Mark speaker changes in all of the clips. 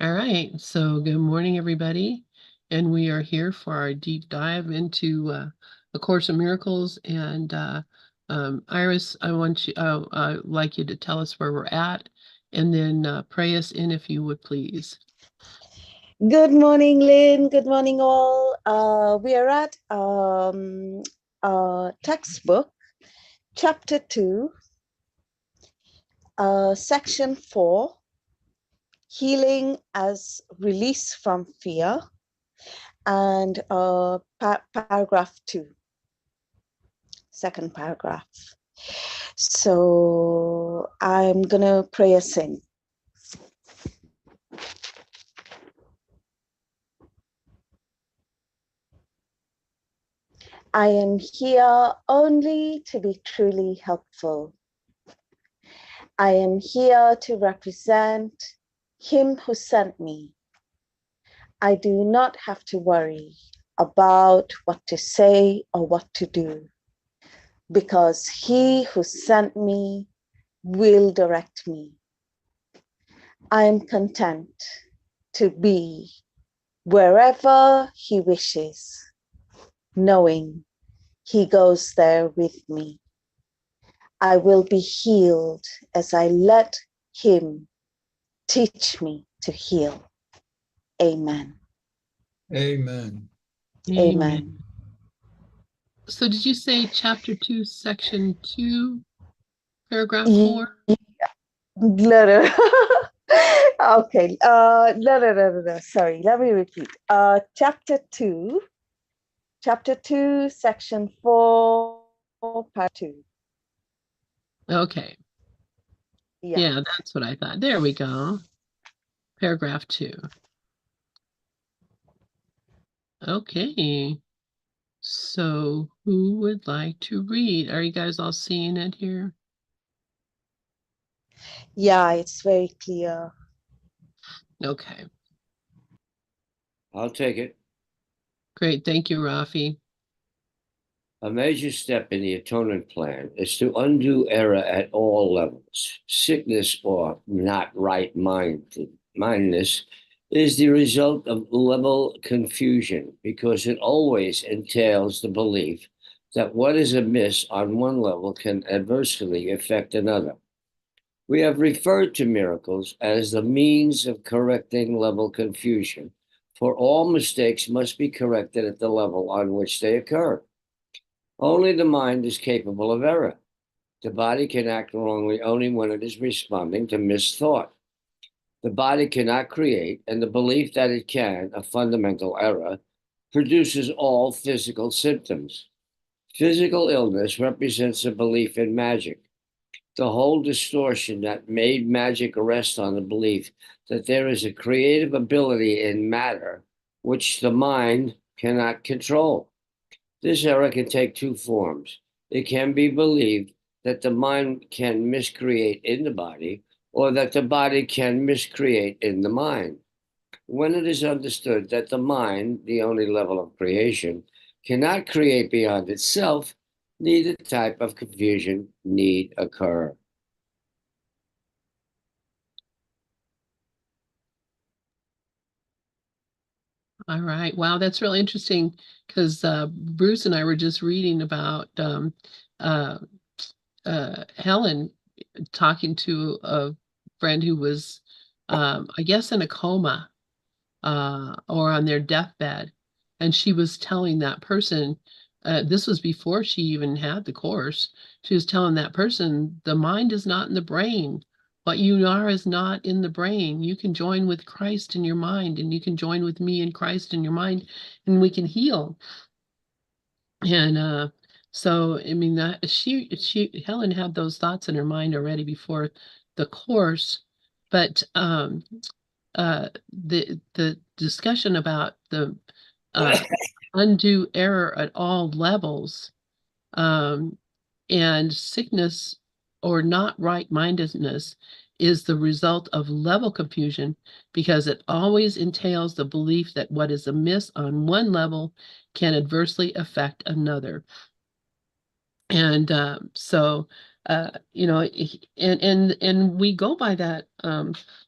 Speaker 1: All right, so good morning, everybody. And we are here for our deep dive into A Course in Miracles. And Iris, I want you, I'd like you to tell us where we're at and then pray us in if you would please.
Speaker 2: Good morning, Lynn. Good morning, all. We are at textbook, chapter 2, section 4, healing as release from fear, and paragraph 2, second paragraph. So I'm going to pray us in. I am here only to be truly helpful. I am here to represent Him who sent me. I do not have to worry about what to say or what to do, because He who sent me will direct me. I am content to be wherever He wishes, knowing He goes there with me. I will be healed as I let Him teach me to heal. Amen.
Speaker 3: Amen.
Speaker 2: Amen.
Speaker 1: So did you say chapter 2, section 2, paragraph 4?
Speaker 2: Okay. No. Sorry. Let me repeat. Chapter 2, section 4, part 2.
Speaker 1: Okay. Yeah, that's what I thought. There we go. Paragraph 2. Okay. So who would like to read? Are you guys all seeing it here?
Speaker 2: Yeah, it's very clear.
Speaker 1: Okay.
Speaker 4: I'll take it.
Speaker 1: Great. Thank you, Rafi.
Speaker 4: A major step in the atonement plan is to undo error at all levels. Sickness or not right mindedness is the result of level confusion because it always entails the belief that what is amiss on one level can adversely affect another. We have referred to miracles as the means of correcting level confusion, for all mistakes must be corrected at the level on which they occur. Only the mind is capable of error. The body can act wrongly only when it is responding to misthought. The body cannot create, and the belief that it can, a fundamental error, produces all physical symptoms. Physical illness represents a belief in magic. The whole distortion that made magic rest on the belief that there is a creative ability in matter which the mind cannot control. This error can take two forms. It can be believed that the mind can miscreate in the body, or that the body can miscreate in the mind. When it is understood that the mind, the only level of creation, cannot create beyond itself, neither type of confusion need occur.
Speaker 1: All right. Wow, that's really interesting because Bruce and I were just reading about uh, Helen talking to a friend who was, I guess, in a coma or on their deathbed. And she was telling that person, this was before she even had the course, she was telling that person, the mind is not in the brain. What you are is not in the brain. You can join with Christ in your mind, and you can join with me in Christ in your mind, and we can heal. And so, I mean, that Helen had those thoughts in her mind already before the course, but the discussion about the undue error at all levels, um, and sickness or not right-mindedness is the result of level confusion because it always entails the belief that what is amiss on one level can adversely affect another. And so And we go by that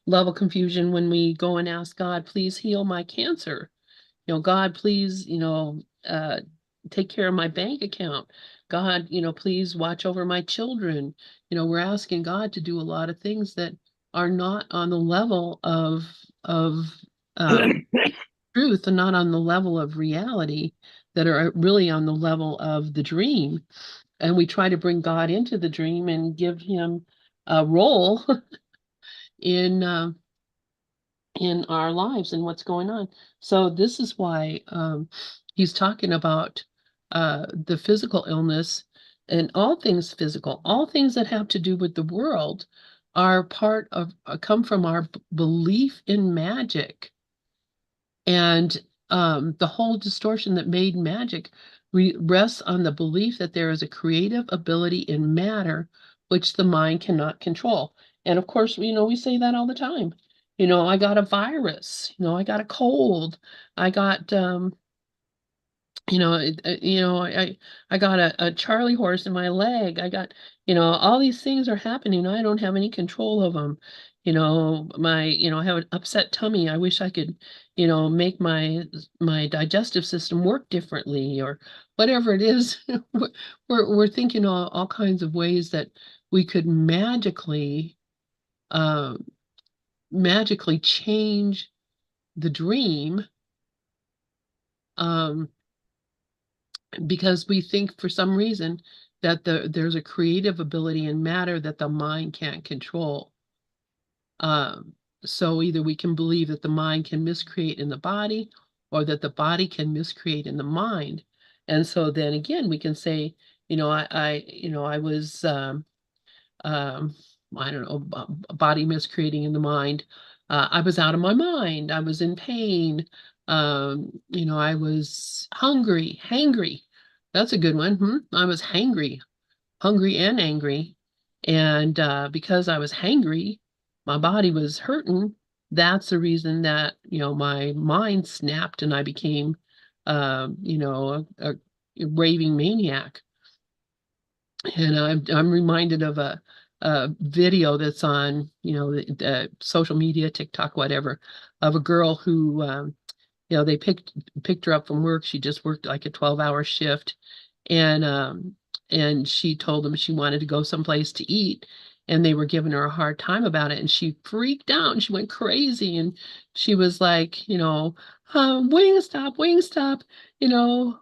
Speaker 1: level confusion when we go and ask God, please heal my cancer. God, please, take care of my bank account. God, please watch over my children. We're asking God to do a lot of things that are not on the level of truth and not on the level of reality, that are really on the level of the dream. And we try to bring God into the dream and give him a role in in our lives and what's going on. So this is why he's talking about the physical illness and all things physical, all things that have to do with the world are part of, come from our belief in magic. And the whole distortion that made magic rests on the belief that there is a creative ability in matter which the mind cannot control. And of course, we say that all the time. I got a virus, I got a cold, I got I got a Charlie horse in my leg. I got, all these things are happening. I don't have any control of them. I have an upset tummy. I wish I could, make my digestive system work differently, or whatever it is. We're thinking all kinds of ways that we could uh, magically change the dream. Um, because we think for some reason that there's a creative ability in matter that the mind can't control. Um, so either we can believe that the mind can miscreate in the body, or that the body can miscreate in the mind. And so then again, we can say, I was um, I don't know, body miscreating in the mind. I was out of my mind. I was in pain. I was hangry. That's a good one. I was hungry and angry. And because I was hangry, my body was hurting. That's the reason that, my mind snapped and I became, a raving maniac. And I'm reminded of a video that's on, the social media, TikTok, whatever, of a girl who, they picked her up from work. She just worked like a 12-hour shift, and she told them she wanted to go someplace to eat, and they were giving her a hard time about it, and she freaked out and she went crazy, and she was like, Wingstop, Wingstop,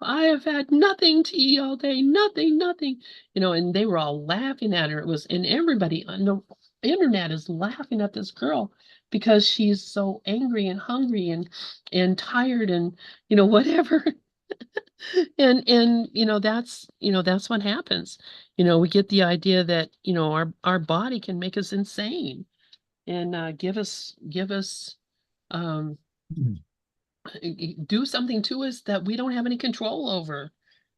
Speaker 1: I have had nothing to eat all day, nothing, nothing, and they were all laughing at her. And everybody on the internet is laughing at this girl because she's so angry and hungry and tired and whatever. And that's what happens. We get the idea that our body can make us insane and give us um do something to us that we don't have any control over.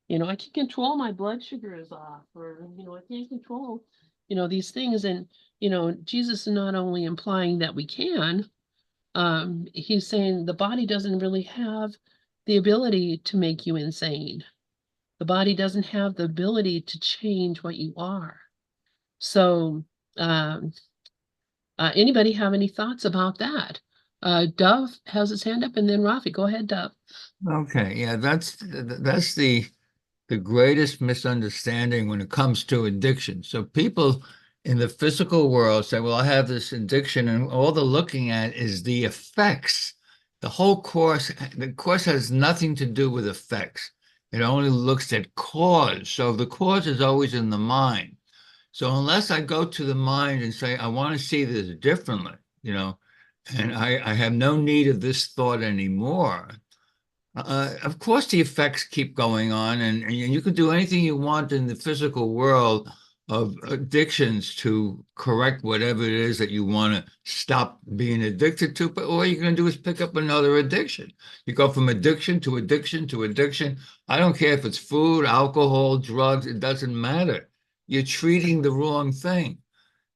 Speaker 1: I can control my blood sugar is off, or I can't control these things. And Jesus is not only implying that we can, he's saying the body doesn't really have the ability to make you insane. The body doesn't have the ability to change what you are. So, um, anybody have any thoughts about that? Dove has his hand up, and then Rafi. Go ahead, Dove.
Speaker 3: Okay, yeah, that's the greatest misunderstanding when it comes to addiction. So people in the physical world say, well, I have this addiction, and all they're looking at is the effects. The course has nothing to do with effects. It only looks at cause. So the cause is always in the mind. So unless I go to the mind and say, I want to see this differently, and I have no need of this thought anymore, of course, the effects keep going on, and you can do anything you want in the physical world of addictions to correct whatever it is that you want to stop being addicted to. But all you're going to do is pick up another addiction. You go from addiction to addiction to addiction. I don't care if it's food, alcohol, drugs, it doesn't matter. You're treating the wrong thing.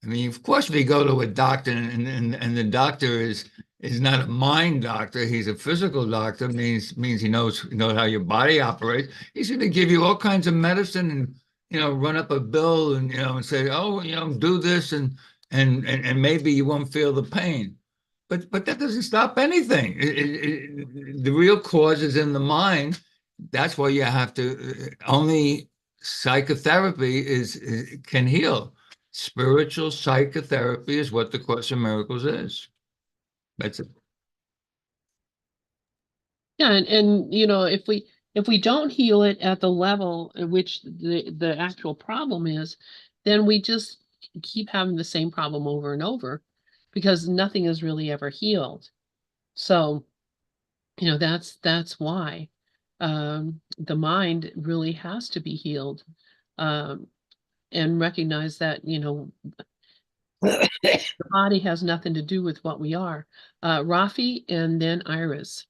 Speaker 3: I mean, of course, we go to a doctor, and the doctor is not a mind doctor. He's a physical doctor. Means he knows how your body operates. He's going to give you all kinds of medicine run up a bill and say, oh, do this and maybe you won't feel the pain. But that doesn't stop anything. The real cause is in the mind. That's why you have to only psychotherapy can heal. Spiritual psychotherapy is what the Course in Miracles is. That's it.
Speaker 1: Yeah, and if we don't heal it at the level at which the actual problem is, then we just keep having the same problem over and over because nothing is really ever healed. So, that's why the mind really has to be healed, um, and recognize that, the body has nothing to do with what we are. Rafi and then Iris.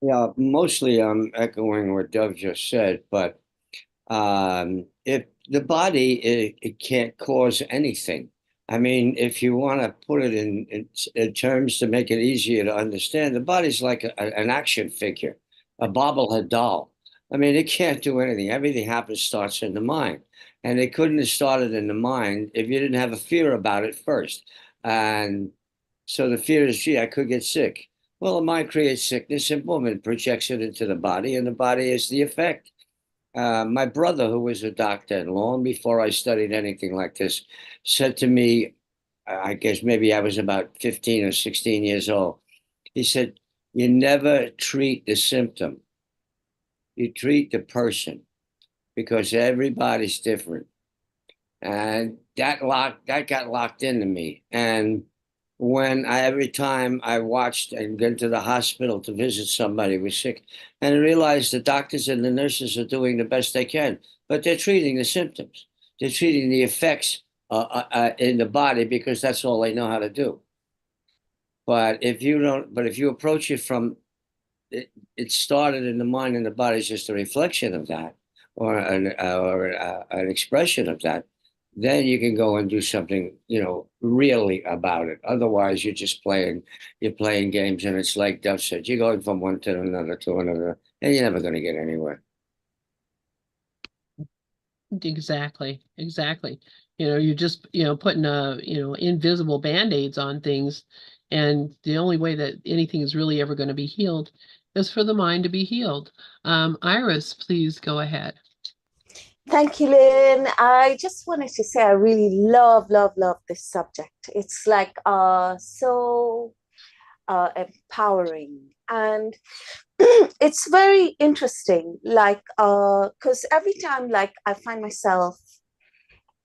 Speaker 4: Yeah, mostly I'm echoing what Dove just said, but if the body it can't cause anything. I mean, if you want to put it in terms to make it easier to understand, the body's like an action figure, a bobblehead doll. I mean, it can't do anything. Everything starts in the mind. And it couldn't have started in the mind if you didn't have a fear about it first. And so the fear is, gee, I could get sick. Well, the mind creates sickness and boom, it projects it into the body, and the body is the effect. My brother, who was a doctor, and long before I studied anything like this, said to me, I guess maybe I was about 15 or 16 years old. He said, you never treat the symptom, you treat the person because everybody's different. And that got locked into me. And every time I watched and get to the hospital to visit somebody who was sick, and I realized the doctors and the nurses are doing the best they can, but they're treating the symptoms. They're treating the effects in the body because that's all they know how to do. But if you approach it from it started in the mind and the body is just a reflection of that, or an expression of that, then you can go and do something, really about it. Otherwise, you're playing games, and it's like Duff said, you're going from one to another, and you're never going to get anywhere.
Speaker 1: Exactly, exactly. You're just, putting invisible band-aids on things. And the only way that anything is really ever going to be healed is for the mind to be healed. Iris, please go ahead.
Speaker 2: Thank you, Lynn. I just wanted to say I really love, love, love this subject. It's like so empowering. And it's very interesting, like, because every time, like, I find myself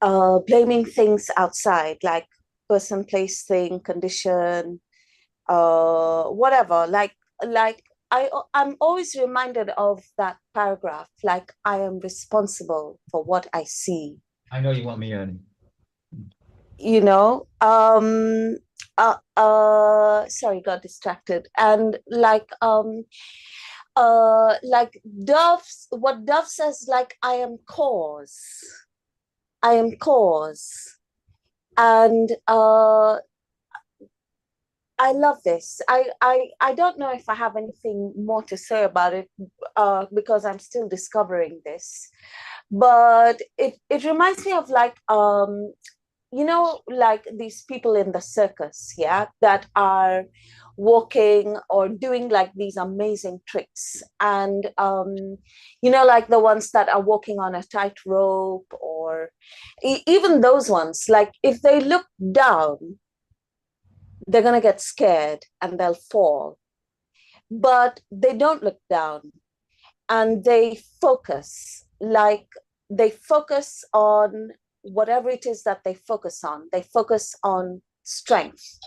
Speaker 2: blaming things outside, like person, place, thing, condition, whatever. Like I'm always reminded of that paragraph. Like I am responsible for what I see.
Speaker 3: I know you want me in.
Speaker 2: You know. Sorry, got distracted. And like what Dove says, like I am cause. I am cause. And I love this. I don't know if I have anything more to say about it because I'm still discovering this. But it reminds me of like like these people in the circus, yeah, that are walking or doing like these amazing tricks. And like the ones that are walking on a tightrope, or even those ones, like if they look down, they're going to get scared and they'll fall. But they don't look down, and they focus, like they focus on whatever it is that they focus on. They focus on strength,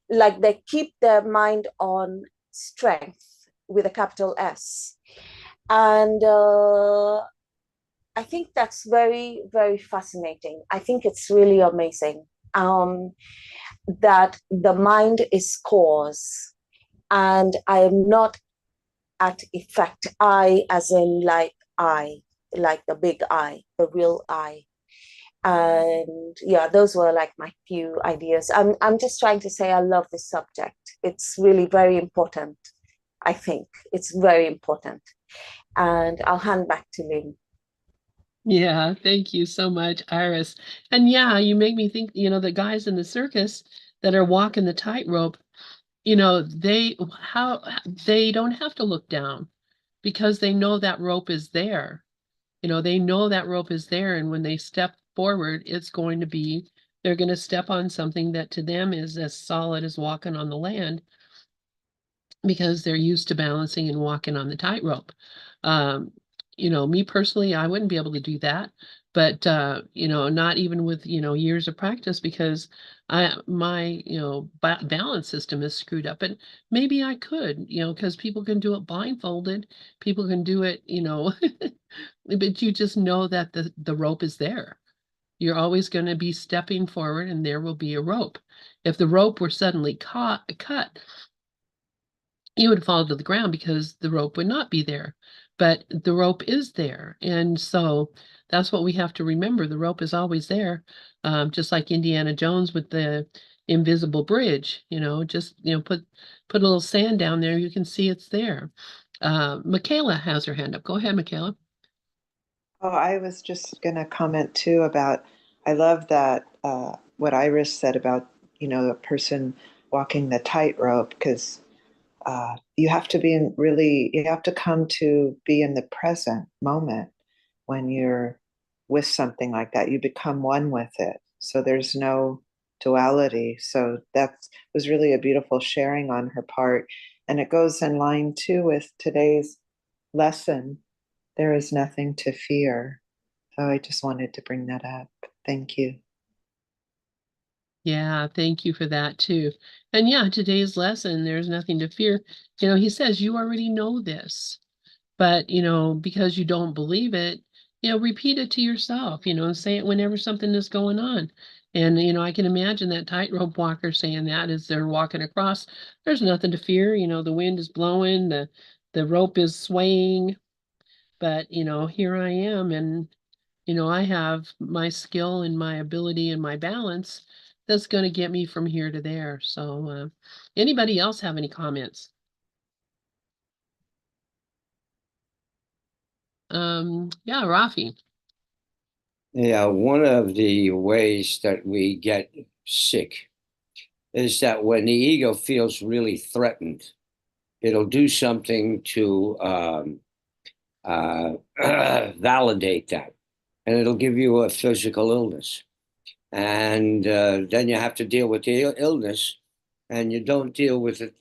Speaker 2: like they keep their mind on strength with a capital S. And I think that's very, very fascinating. I think it's really amazing. That the mind is cause, and I am not at effect. I, as in I, like the big I, the real I. And yeah, those were like my few ideas. I'm just trying to say I love this subject. It's really very important. I think it's very important. And I'll hand back to Lynn.
Speaker 1: Yeah, thank you so much, Iris. And yeah, you make me think, the guys in the circus that are walking the tightrope, they don't have to look down because they know that rope is there. They know that rope is there, and when they step forward, they're going to step on something that to them is as solid as walking on the land because they're used to balancing and walking on the tightrope. Um, me personally, I wouldn't be able to do that, but not even with, years of practice because my, balance system is screwed up. And maybe I could, because people can do it blindfolded, people can do it, but you just know that the rope is there. You're always going to be stepping forward and there will be a rope. If the rope were suddenly cut, you would fall to the ground because the rope would not be there. But the rope is there. And so that's what we have to remember. The rope is always there. Just like Indiana Jones with the invisible bridge, just, put a little sand down there, you can see it's there. Michaela has her hand up. Go ahead, Michaela.
Speaker 5: Oh, I was just going to comment too about, I love that what Iris said about, a person walking the tightrope, because you have to you have to come to be in the present moment when you're with something like that. You become one with it. So there's no duality. So that was really a beautiful sharing on her part. And it goes in line too with today's lesson. There is nothing to fear. So I just wanted to bring that up. Thank you.
Speaker 1: Yeah, thank you for that too. And yeah, today's lesson, there's nothing to fear. He says you already know this. But, because you don't believe it, repeat it to yourself, say it whenever something is going on. And, I can imagine that tightrope walker saying that as they're walking across, there's nothing to fear, the wind is blowing, the rope is swaying, but, here I am and, I have my skill and my ability and my balance that's going to get me from here to there. So, anybody else have any comments? Yeah, Rafi.
Speaker 4: Yeah, one of the ways that we get sick is that when the ego feels really threatened, it'll do something to validate that, and it'll give you a physical illness. And then you have to deal with the illness, and you don't deal with it.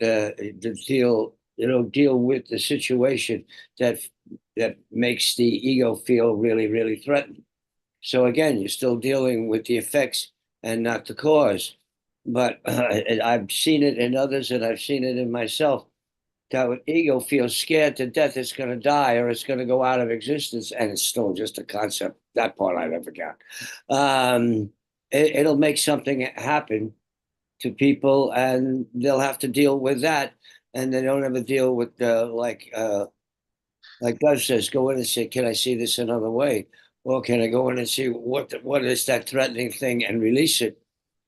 Speaker 4: You don't deal with the situation that makes the ego feel really, really threatened. So again, you're still dealing with the effects and not the cause. But I've seen it in others, and I've seen it in myself. That ego feels scared to death it's going to die or it's going to go out of existence, and it's still just a concept. That part I never got. It'll make something happen to people, and they'll have to deal with that, and they don't ever deal with like Bev says, go in and say, can I see this another way? Or can I go in and see what is that threatening thing and release it?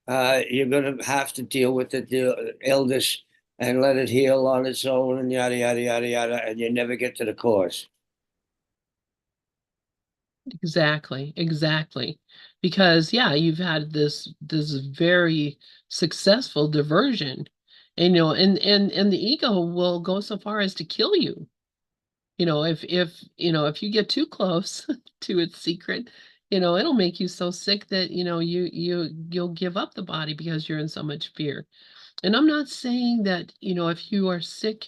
Speaker 4: You're going to have to deal with the illness and let it heal on its own and yada, yada, yada, yada. And you never get to the cause.
Speaker 1: Exactly, exactly. Because yeah, you've had this very successful diversion. And and the ego will go so far as to kill you. If you get too close to its secret, it'll make you so sick that, you'll give up the body because you're in so much fear. And I'm not saying that, if you are sick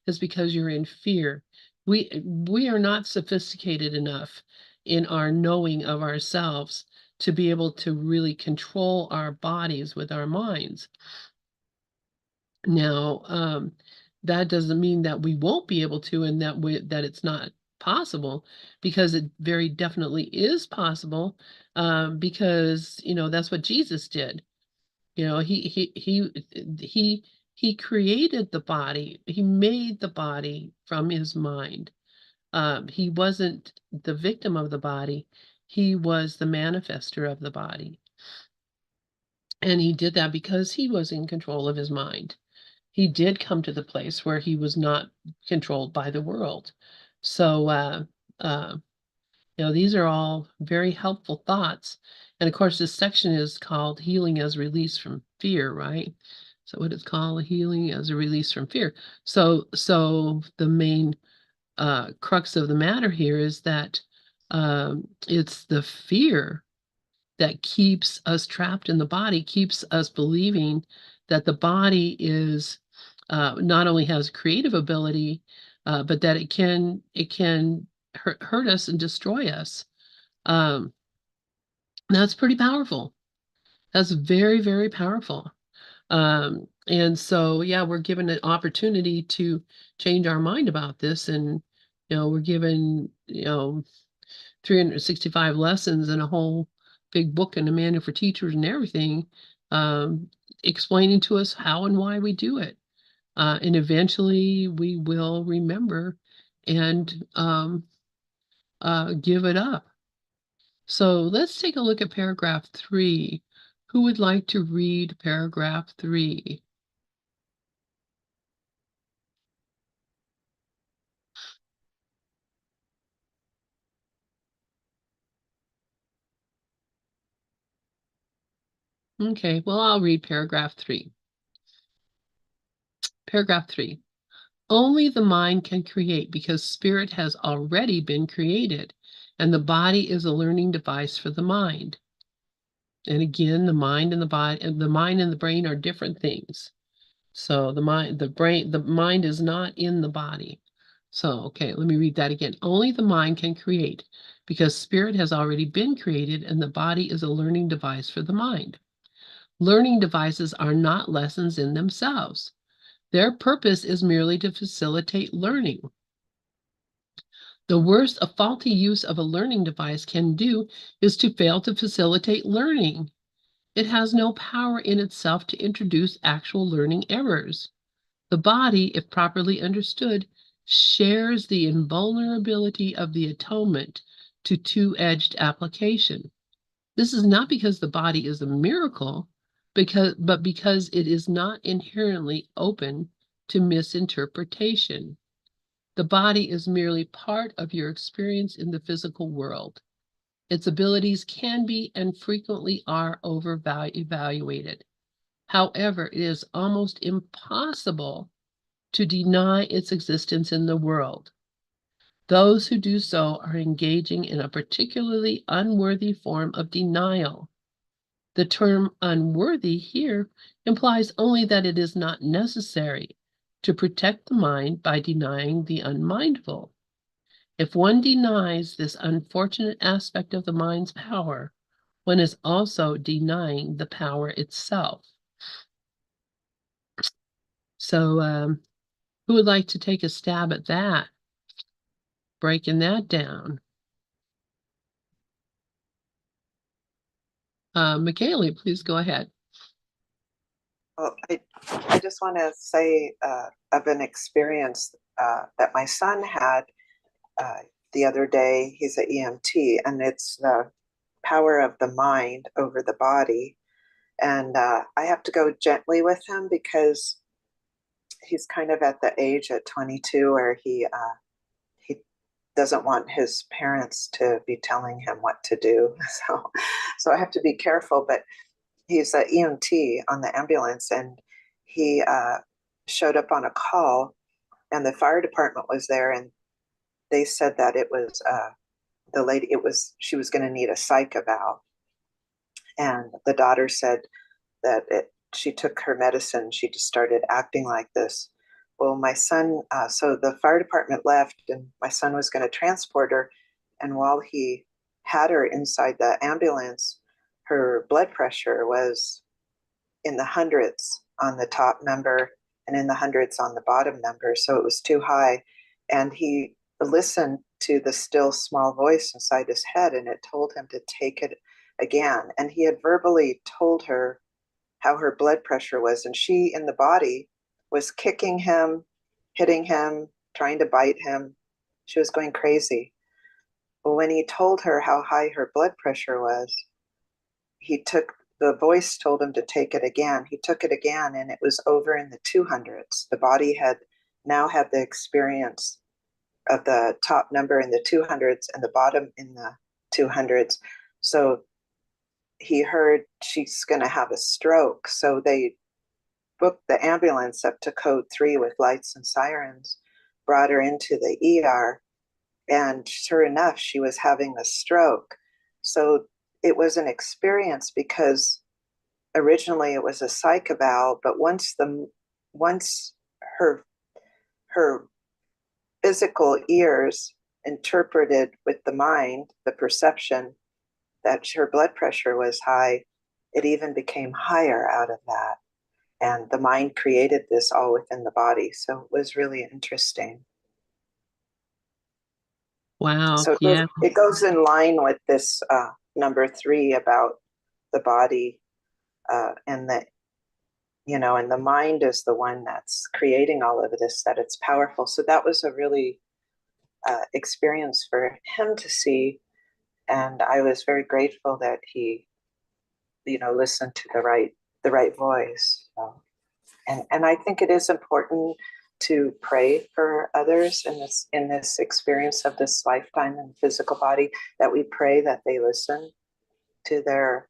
Speaker 1: is because you're in fear. We are not sophisticated enough in our knowing of ourselves to be able to really control our bodies with our minds. Now, that doesn't mean that we won't be able to and that it's not possible, because it very definitely is possible, because, that's what Jesus did. He created the body. He made the body from his mind. He wasn't the victim of the body. He was the manifester of the body. And he did that because he was in control of his mind. He did come to the place where he was not controlled by the world. So, uh, These are all very helpful thoughts. And of course, this section is called Healing as Release from Fear, right? So what it's called, Healing as a Release from Fear. So the main crux of the matter here is that it's the fear that keeps us trapped in the body, keeps us believing that the body is not only has creative ability, but that it can hurt us and destroy us. That's pretty powerful. That's very, very powerful. And so, yeah, we're given an opportunity to change our mind about this. And, we're given, 365 lessons and a whole big book and a manual for teachers and everything, explaining to us how and why we do it. And eventually we will remember and give it up. So let's take a look at paragraph 3. Who would like to read paragraph 3? Okay, well, I'll read paragraph 3. Paragraph 3. Only the mind can create because spirit has already been created, and the body is a learning device for the mind. And again, the mind and the body, the mind and the brain are different things. So the mind is not in the body. So, okay, let me read that again. Only the mind can create because spirit has already been created, and the body is a learning device for the mind. Learning devices are not lessons in themselves. Their purpose is merely to facilitate learning. The worst a faulty use of a learning device can do is to fail to facilitate learning. It has no power in itself to introduce actual learning errors. The body, if properly understood, shares the invulnerability of the atonement to two-edged application. This is not because the body is a miracle, but because it is not inherently open to misinterpretation. The body is merely part of your experience in the physical world. Its abilities can be and frequently are evaluated. However, it is almost impossible to deny its existence in the world. Those who do so are engaging in a particularly unworthy form of denial. The term unworthy here implies only that it is not necessary to protect the mind by denying the unmindful. If one denies this unfortunate aspect of the mind's power, one is also denying the power itself. So, who would like to take a stab at that? Breaking that down. Michaela, please go ahead.
Speaker 5: Well, I just want to say of an experience that my son had the other day. He's an EMT, and it's the power of the mind over the body. And I have to go gently with him because he's kind of at the age at 22 where he doesn't want his parents to be telling him what to do. So I have to be careful. But he's an EMT on the ambulance, and he showed up on a call, and the fire department was there, and they said that it was the lady. She was going to need a psych eval, and the daughter said that she took her medicine. She just started acting like this. Well, my son, so the fire department left, and my son was going to transport her. And while he had her inside the ambulance, her blood pressure was in the hundreds on the top number and in the hundreds on the bottom number. So it was too high. And he listened to the still small voice inside his head, and it told him to take it again. And he had verbally told her how her blood pressure was, and she in the body was kicking him, hitting him, trying to bite him. She was going crazy. But when he told her how high her blood pressure was, the voice told him to take it again. He took it again, and it was over in the 200s. The body had now had the experience of the top number in the 200s and the bottom in the 200s. So he heard she's going to have a stroke. So they booked the ambulance up to code 3 with lights and sirens, brought her into the ER, and sure enough, she was having a stroke. So it was an experience because originally it was a psych eval, but once her physical ears interpreted with the mind, the perception that her blood pressure was high, it even became higher out of that. And the mind created this all within the body. So it was really interesting.
Speaker 1: Wow.
Speaker 5: So
Speaker 1: Yeah.
Speaker 5: it goes in line with this number 3 about the body and the, and the mind is the one that's creating all of this, that it's powerful. So that was a really experience for him to see. And I was very grateful that he, listened to the right voice. So, and I think it is important to pray for others in this experience of this lifetime in the physical body, that we pray that they listen to their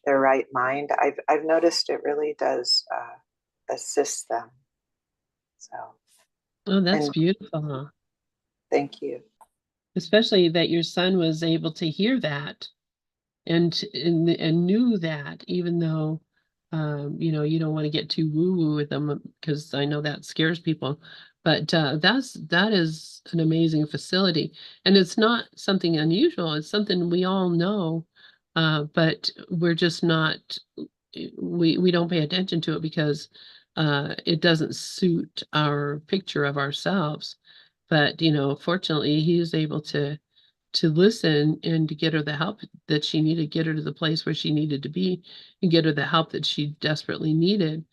Speaker 5: right mind. I've noticed it really does assist them. So,
Speaker 1: Oh, that's
Speaker 5: and
Speaker 1: beautiful.
Speaker 5: thank you.
Speaker 1: Especially that your son was able to hear that and knew that, even though you don't want to get too woo-woo with them, because I know that scares people. But that is an amazing facility, and it's not something unusual. It's something we all know, but we're just not. We don't pay attention to it because it doesn't suit our picture of ourselves. But fortunately, he was able to listen and to get her the help that she needed, get her to the place where she needed to be, and get her the help that she desperately needed,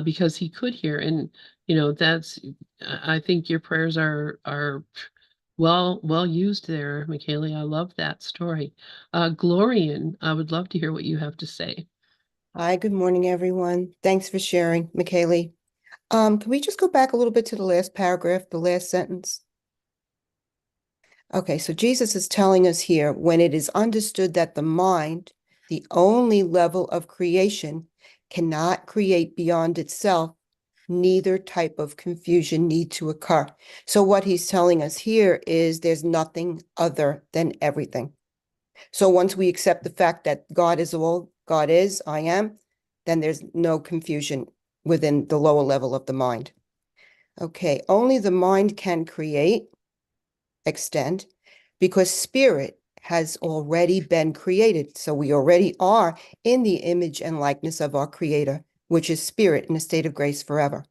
Speaker 1: because he could hear. And that's, I think your prayers are well used there, Michaela. I love that story. Glorian, I would love to hear what you have to say.
Speaker 6: Hi, good morning, everyone. Thanks for sharing, McKaylee. Can we just go back a little bit to the last paragraph, the last sentence? Okay, so Jesus is telling us here, when it is understood that the mind, the only level of creation, cannot create beyond itself, neither type of confusion need to occur. So what he's telling us here is there's nothing other than everything. So once we accept the fact that God is all, God is, I am, then there's no confusion within the lower level of the mind. Okay, only the mind can create, extend, because spirit has already been created. So we already are in the image and likeness of our creator, which is spirit in a state of grace forever.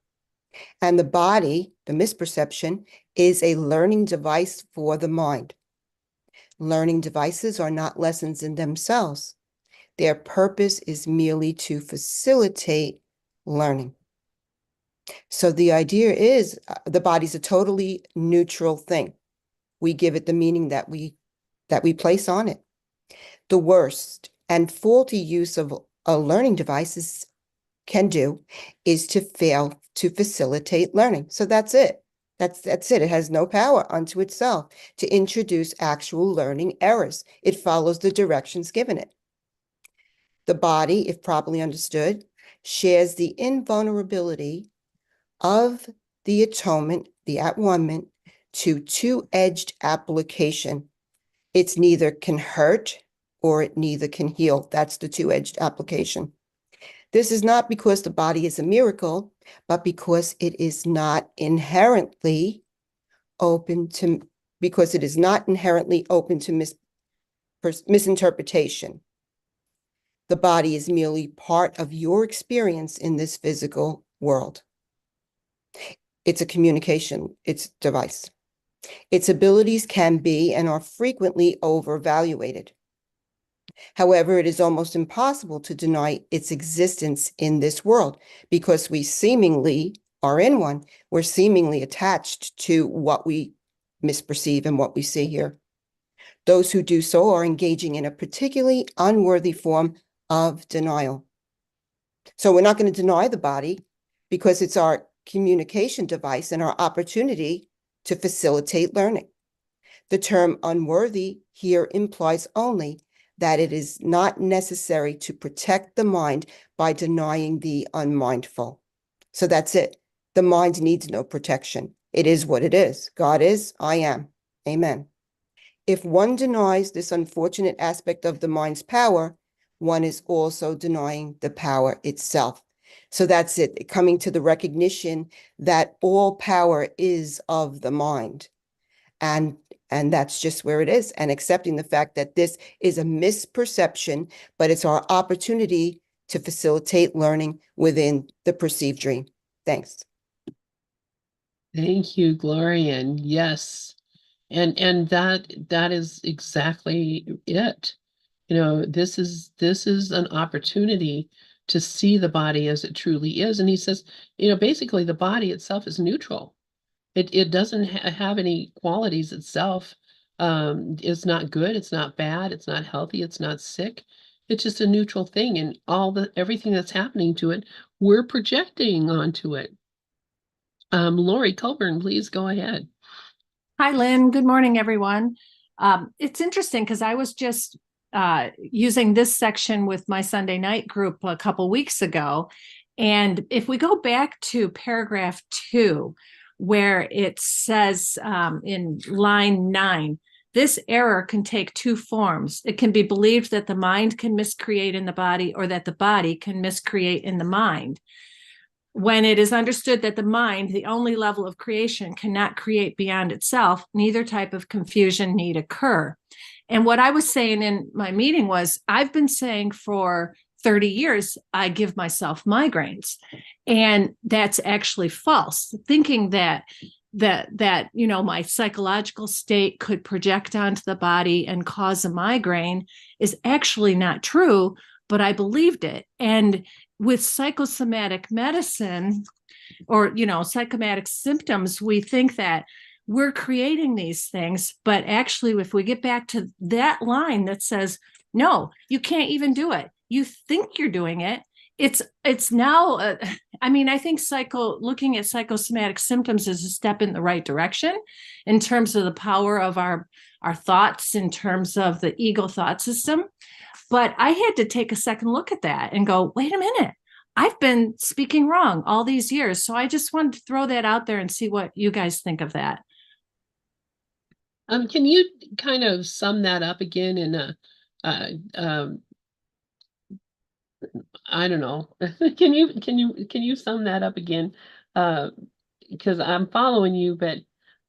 Speaker 6: And the body, the misperception, is a learning device for the mind. Learning devices are not lessons in themselves. Their purpose is merely to facilitate learning. So the idea is the body's a totally neutral thing. We give it the meaning that we place on it. The worst and faulty use of a learning device can do is to fail to facilitate learning. So that's it. That's it. It has no power unto itself to introduce actual learning errors. It follows the directions given it. The body, if properly understood, shares the invulnerability of the atonement, the at-one-ment, to two-edged application. It's neither can hurt or it neither can heal. That's the two-edged application. This is not because the body is a miracle, but because it is not inherently open to misinterpretation. The body is merely part of your experience in this physical world. It's a communication, it's a device. Its abilities can be and are frequently overvaluated. However, it is almost impossible to deny its existence in this world because we seemingly are in one. We're seemingly attached to what we misperceive and what we see here. Those who do so are engaging in a particularly unworthy form of denial. So we're not going to deny the body because it's our communication device and our opportunity to facilitate learning. The term unworthy here implies only that it is not necessary to protect the mind by denying the unmindful. So that's it. The mind needs no protection. It is what it is. God is, I am. Amen. If one denies this unfortunate aspect of the mind's power, one is also denying the power itself. So that's it, coming to the recognition that all power is of the mind. And that's just where it is, and accepting the fact that this is a misperception, but it's our opportunity to facilitate learning within the perceived dream. Thanks.
Speaker 1: Thank you, Gloria. Yes. And that is exactly it. You know, this is an opportunity to see the body as it truly is. And he says, you know, basically the body itself is neutral. It doesn't have any qualities itself. It's not good, it's not bad, it's not healthy, it's not sick. It's just a neutral thing, and everything that's happening to it, we're projecting onto it. Lori Colburn, please go ahead.
Speaker 7: Hi, Lynn. Good morning, everyone. It's interesting because I was just using this section with my Sunday night group a couple weeks ago. And if we go back to paragraph 2, where it says in line 9, this error can take 2 forms. It can be believed that the mind can miscreate in the body, or that the body can miscreate in the mind. When it is understood that the mind, the only level of creation, cannot create beyond itself, neither type of confusion need occur. And what I was saying in my meeting was, I've been saying for 30 years, I give myself migraines. And that's actually false. Thinking that you know, my psychological state could project onto the body and cause a migraine is actually not true, but I believed it. And with psychosomatic medicine, or, you know, psychosomatic symptoms, we think that we're creating these things. But actually, if we get back to that line that says, no, you can't even do it, you think you're doing it, it's now, I mean, I think looking at psychosomatic symptoms is a step in the right direction in terms of the power of our thoughts, in terms of the ego thought system. But I had to take a second look at that and go, wait a minute, I've been speaking wrong all these years. So I just wanted to throw that out there and see what you guys think of that.
Speaker 1: Can you kind of sum that up again in a, I don't know. Can you sum that up again? Because I'm following you, but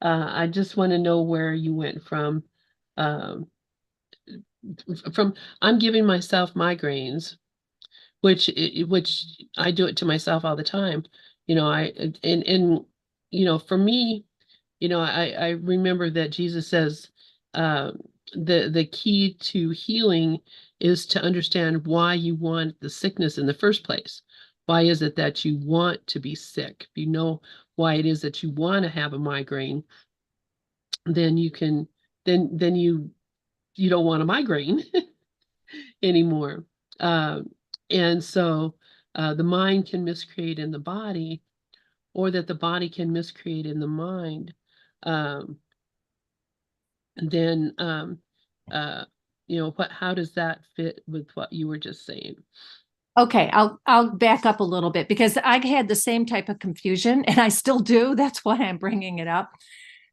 Speaker 1: I just want to know where you went from. From I'm giving myself migraines, which I do it to myself all the time. You know, and you know, for me, you know, I remember that Jesus says the key to healing is to understand why you want the sickness in the first place. Why is it that you want to be sick? If you know why it is that you want to have a migraine, then you can then you don't want a migraine anymore. And so the mind can miscreate in the body, or that the body can miscreate in the mind. Then you know, how does that fit with what you were just saying?
Speaker 7: Okay, I'll back up a little bit, because I had the same type of confusion, and I still do. That's why I'm bringing it up.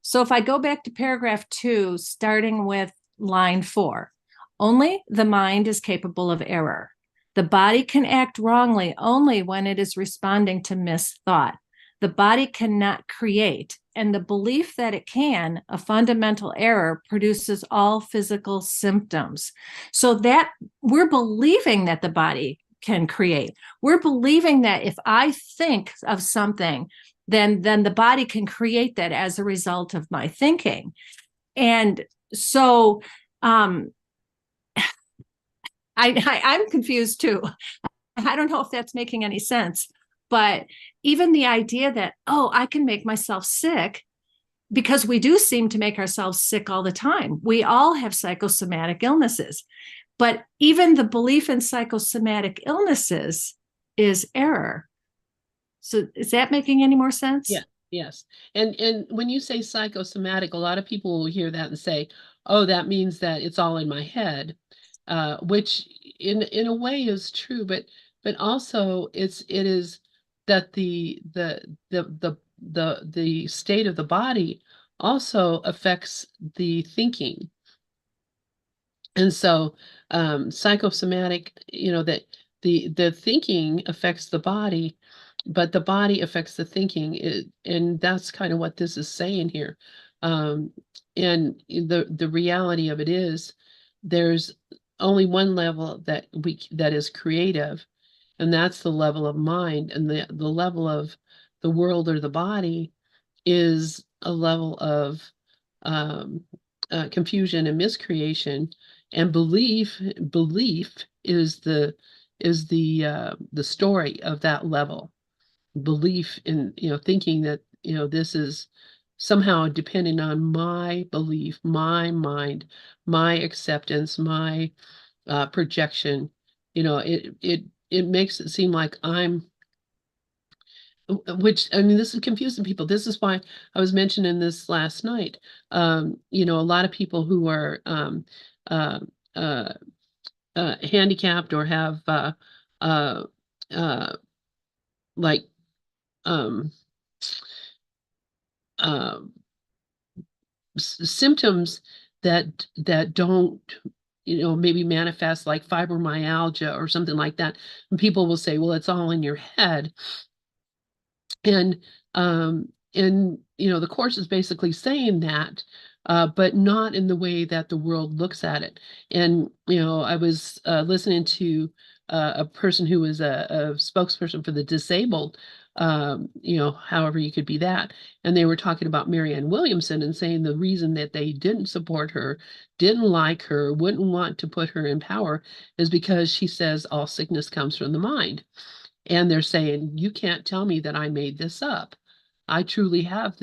Speaker 7: So if I go back to paragraph 2, starting with line 4, only the mind is capable of error. The body can act wrongly only when it is responding to misthought. The body cannot create, and the belief that it can, a fundamental error, produces all physical symptoms. So that we're believing that the body can create. We're believing that if I think of something, then the body can create that as a result of my thinking. And so I'm confused too. I don't know if that's making any sense, but even the idea that, oh, I can make myself sick, because we do seem to make ourselves sick all the time. We all have psychosomatic illnesses, but even the belief in psychosomatic illnesses is error. So is that making any more sense?
Speaker 1: Yeah. Yes. And when you say psychosomatic, a lot of people will hear that and say, oh, that means that it's all in my head, which in a way is true, but also it is that the state of the body also affects the thinking. And so psychosomatic, that the thinking affects the body, but the body affects the thinking. And that's kind of what this is saying here. Um, and the reality of it is there's only one level that is creative, and that's the level of mind, and the level of the world or the body is a level of um, confusion and miscreation, and belief is the story of that level. Belief in, thinking that, this is somehow depending on my belief, my mind, my acceptance, my projection. It makes it seem like which, I mean, this is confusing people. This is why I was mentioning this last night. A lot of people who are uh, uh, handicapped or have uh, uh, like um, uh, symptoms that don't, maybe manifest like fibromyalgia or something like that. And people will say, well, it's all in your head. And the course is basically saying that, but not in the way that the world looks at it. And I was listening to a person who was a spokesperson for the disabled, however you could be that, and they were talking about Marianne Williamson and saying the reason that they didn't support her, didn't like her, wouldn't want to put her in power is because she says all sickness comes from the mind. And they're saying, you can't tell me that I made this up. I truly have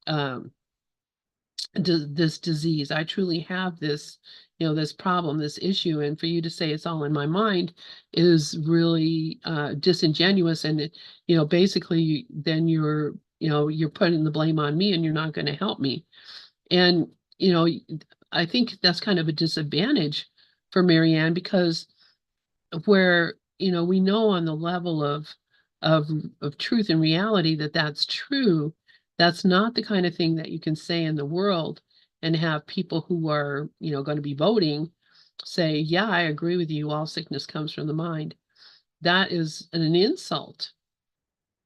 Speaker 1: um, this disease. I truly have this problem, this issue. And for you to say it's all in my mind is really disingenuous. And basically, then you're putting the blame on me, and you're not going to help me. And you know, I think that's kind of a disadvantage for Marianne, because where we know on the level of of truth and reality that that's true, that's not the kind of thing that you can say in the world and have people who are going to be voting say, yeah, I agree with you, all sickness comes from the mind. That is an insult,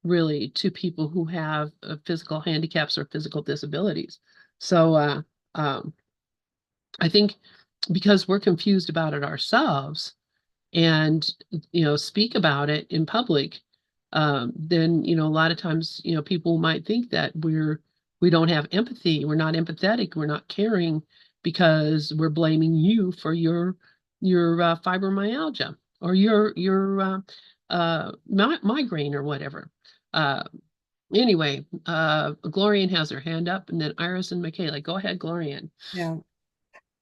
Speaker 1: really, to people who have physical handicaps or physical disabilities. So um, I think because we're confused about it ourselves and speak about it in public, then a lot of times people might think that we don't have empathy, we're not empathetic, we're not caring, because we're blaming you for your fibromyalgia or your migraine or whatever. uh anyway, Glorian has her hand up, and then Iris and Michaela. Go ahead, Glorian.
Speaker 6: Yeah.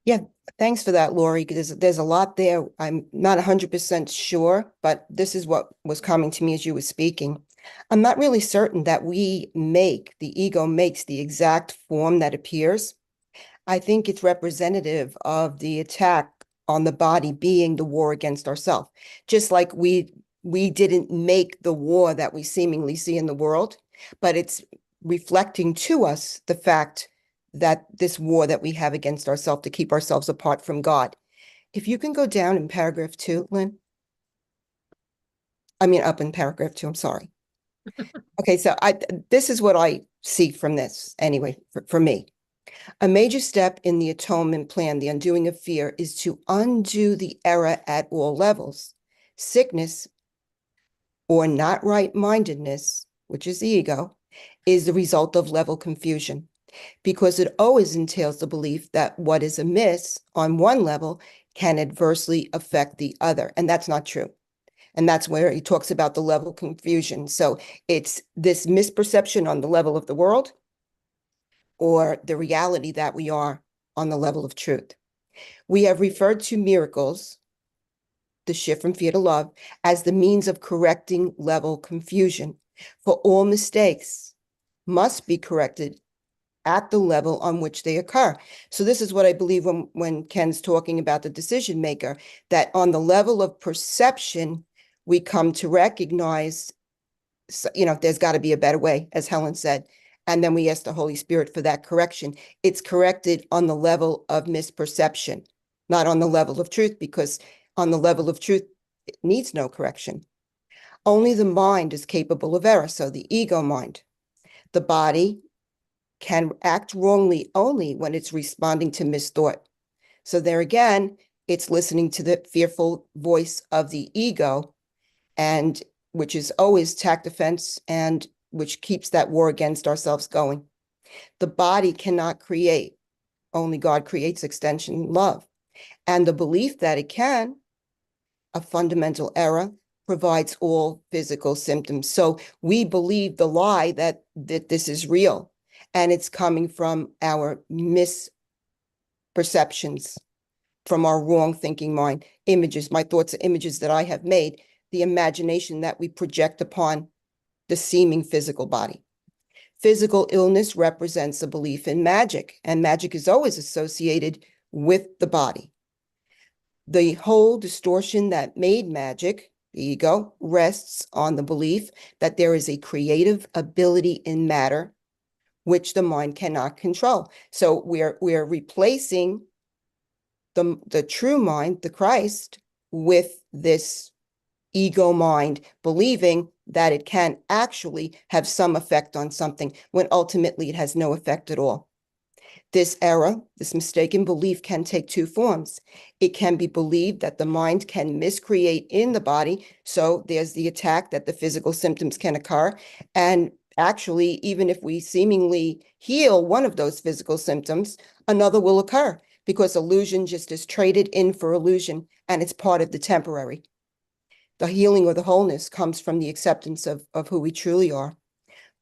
Speaker 6: Yeah, thanks for that, Lori. There's a lot there. I'm not 100% sure, but this is what was coming to me as you were speaking. I'm not really certain that the ego makes the exact form that appears. I think it's representative of the attack on the body being the war against ourselves. Just like we didn't make the war that we seemingly see in the world, but it's reflecting to us the fact that this war that we have against ourselves to keep ourselves apart from God. If you can go down in paragraph 2, Lynn. I mean, up in paragraph 2, I'm sorry. Okay, so this is what I see from this anyway, for me. A major step in the atonement plan, the undoing of fear, is to undo the error at all levels. Sickness or not right-mindedness, which is the ego, is the result of level confusion, because it always entails the belief that what is amiss on one level can adversely affect the other. And that's not true. And that's where he talks about the level confusion. So it's this misperception on the level of the world or the reality that we are on the level of truth. We have referred to miracles, the shift from fear to love, as the means of correcting level confusion. For all mistakes must be corrected at the level on which they occur. So this is what I believe when Ken's talking about the decision maker, that on the level of perception, we come to recognize, there's got to be a better way, as Helen said. And then we ask the Holy Spirit for that correction. It's corrected on the level of misperception, not on the level of truth, because on the level of truth, it needs no correction. Only the mind is capable of error, so the ego mind. The body can act wrongly only when it's responding to misthought. So there again, it's listening to the fearful voice of the ego, and which is always attack defense, and which keeps that war against ourselves going. The body cannot create. Only God creates extension love. And the belief that it can, a fundamental error, provides all physical symptoms. So we believe the lie that this is real, and it's coming from our misperceptions, from our wrong thinking mind, images. My thoughts are images that I have made, the imagination that we project upon the seeming physical body. Physical illness represents a belief in magic, and magic is always associated with the body. The whole distortion that made magic, the ego, rests on the belief that there is a creative ability in matter which the mind cannot control. So we're replacing the true mind, the Christ, with this ego mind, believing that it can actually have some effect on something when ultimately it has no effect at all. This error, this mistaken belief, can take two forms. It can be believed that the mind can miscreate in the body, so there's the attack that the physical symptoms can occur. And actually, even if we seemingly heal one of those physical symptoms, another will occur, because illusion just is traded in for illusion, and it's part of the temporary. The healing or the wholeness comes from the acceptance of who we truly are.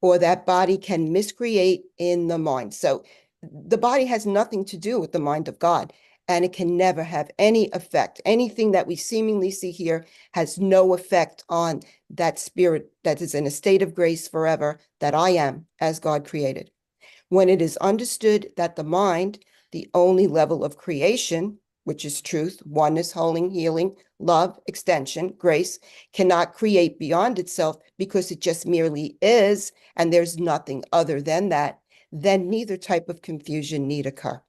Speaker 6: Or that body can miscreate in the mind. So the body has nothing to do with the mind of God, and it can never have any effect. Anything that we seemingly see here has no effect on that spirit that is in a state of grace forever, that I am as God created. When it is understood that the mind, the only level of creation, which is truth, oneness, wholing, healing, love, extension, grace, cannot create beyond itself because it just merely is, and there's nothing other than that, then neither type of confusion need occur.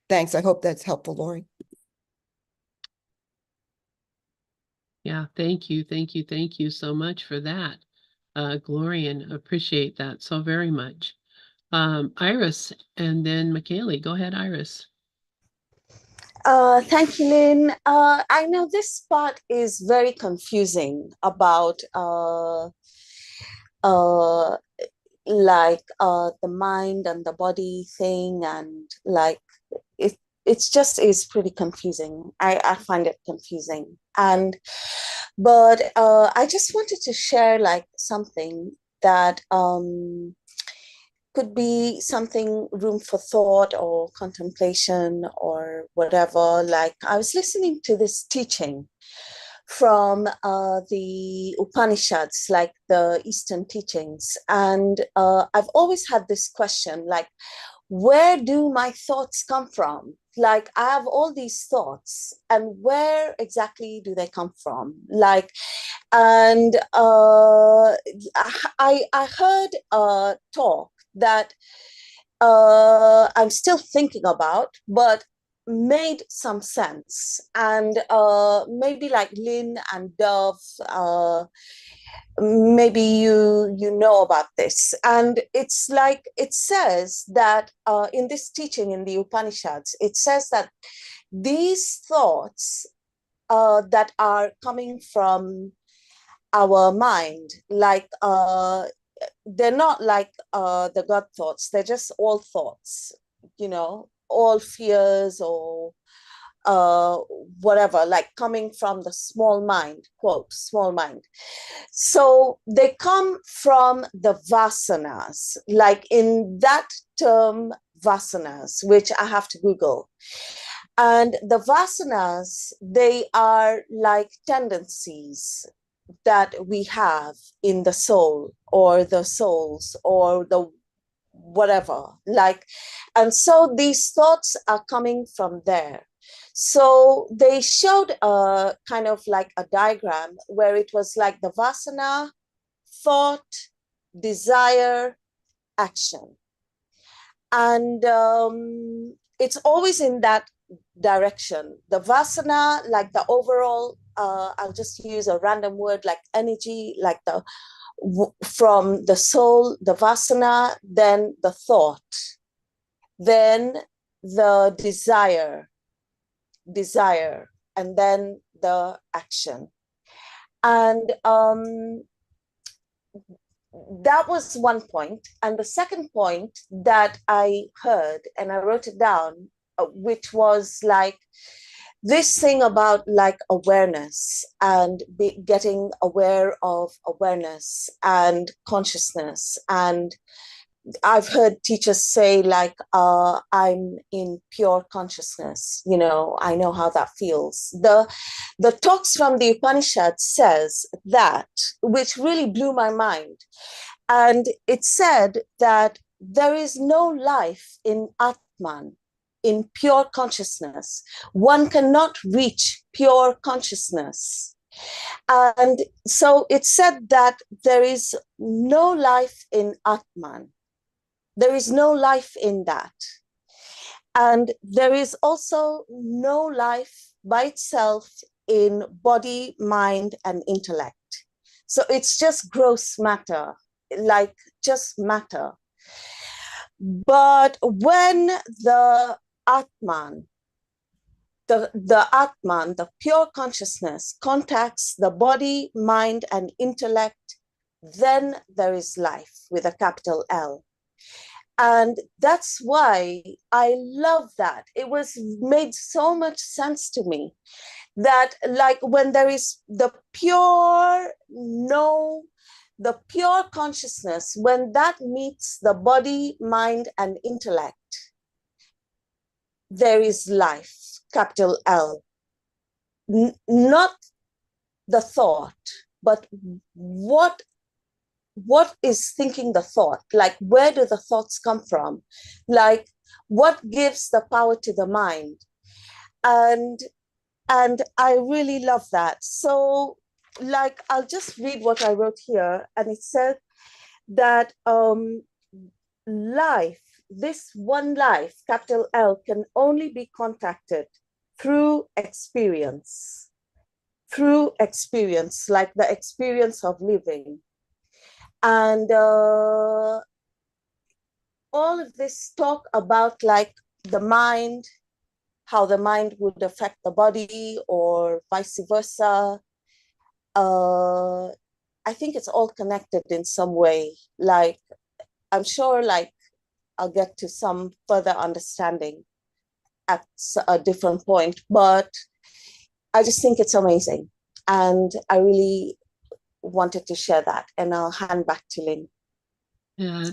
Speaker 6: Thanks. I hope that's helpful, Lori.
Speaker 1: Yeah, thank you, thank you, thank you so much for that, Glorian. Appreciate that so very much. Iris, and then Michaeli. Go ahead, Iris.
Speaker 2: Thank you, Lynn. I know this part is very confusing about the mind and the body thing, and like it's just is pretty confusing. I find it confusing, but I just wanted to share like something that could be something room for thought or contemplation or whatever. Like I was listening to this teaching from the Upanishads, like the Eastern teachings. And I've always had this question, like, where do my thoughts come from? Like I have all these thoughts, and where exactly do they come from? Like, and I heard a talk that I'm still thinking about, but made some sense. And maybe like Lynn and Dove, maybe you know about this. And it's like it says that in this teaching in the Upanishads, it says that these thoughts that are coming from our mind, like they're not like the God thoughts, they're just all thoughts, all fears or whatever, like coming from the small mind, quote, small mind. So they come from the vasanas, like in that term, vasanas, which I have to Google. And the vasanas, they are like tendencies that we have in the soul or the souls or the whatever, like, and so these thoughts are coming from there. So they showed a kind of like a diagram where it was like the vasana, thought, desire, action. And it's always in that direction. The vasana, like the overall, I'll just use a random word like energy, like the from the soul, the vasana, then the thought, then the desire, and then the action. And that was one point. And the second point that I heard, and I wrote it down, which was like this thing about like awareness and getting aware of awareness and consciousness. And I've heard teachers say like, I'm in pure consciousness, you know, I know how that feels. The talks from the Upanishad says that, which really blew my mind. And it said that there is no life in Atman, in pure consciousness. One cannot reach pure consciousness. And so it said that there is no life in Atman. There is no life in that. And there is also no life by itself in body, mind, and intellect. So it's just gross matter, like just matter. But when the Atman, the Atman, the pure consciousness, contacts the body, mind, and intellect, then there is life with a capital L. And that's why I love that. It was made so much sense to me that like when there is the pure the pure consciousness, when that meets the body, mind, and intellect, there is life, capital L. Not the thought, but what is thinking the thought? Like, where do the thoughts come from? Like, what gives the power to the mind? And I really love that. So, like, I'll just read what I wrote here, and it said that life, this one life, capital L, can only be contacted through experience, like the experience of living. And all of this talk about like the mind, how the mind would affect the body or vice versa. I think it's all connected in some way. Like, I'm sure like I'll get to some further understanding at a different point, but I just think it's amazing. And I really wanted to share that, and I'll hand back to Lynn.
Speaker 1: Yeah,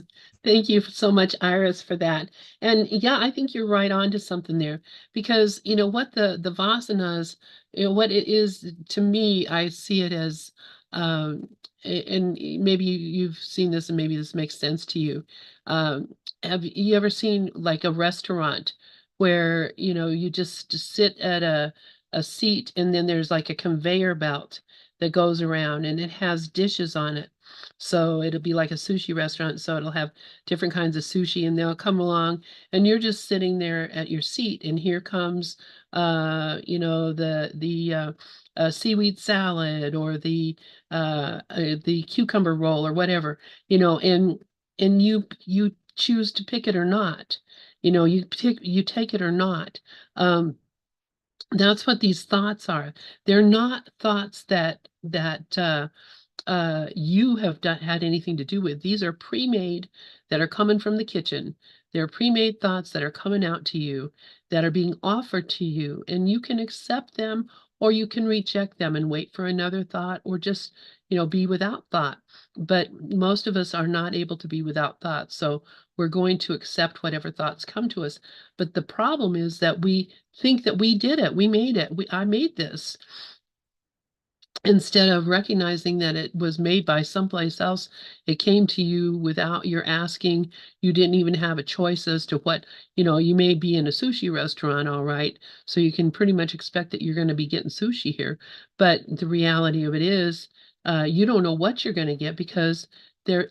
Speaker 1: thank you so much, Iris, for that. And yeah, I think you're right on to something there, because you know what the vasanas, you know, what it is to me, I see it as and maybe you've seen this and maybe this makes sense to you. Have you ever seen like a restaurant where, you know, you just sit at a seat and then there's like a conveyor belt that goes around and it has dishes on it. So it'll be like a sushi restaurant. So it'll have different kinds of sushi and they'll come along and you're just sitting there at your seat. And here comes, you know, the seaweed salad or the cucumber roll or whatever, you know, and you choose to pick it or not. You know, you take it or not. That's what these thoughts are. They're not thoughts that you have had anything to do with. These are pre-made that are coming from the kitchen. They're pre-made thoughts that are coming out to you, that are being offered to you, and you can accept them or you can reject them and wait for another thought or just, you know, be without thought. But most of us are not able to be without thought. So we're going to accept whatever thoughts come to us. But the problem is that we think that we did it. We made it. I made this. instead of recognizing that it was made by someplace else, it came to you without your asking. You didn't even have a choice as to what, you may be in a sushi restaurant, all right, so you can pretty much expect that you're going to be getting sushi here. But the reality of it is, you don't know what you're going to get because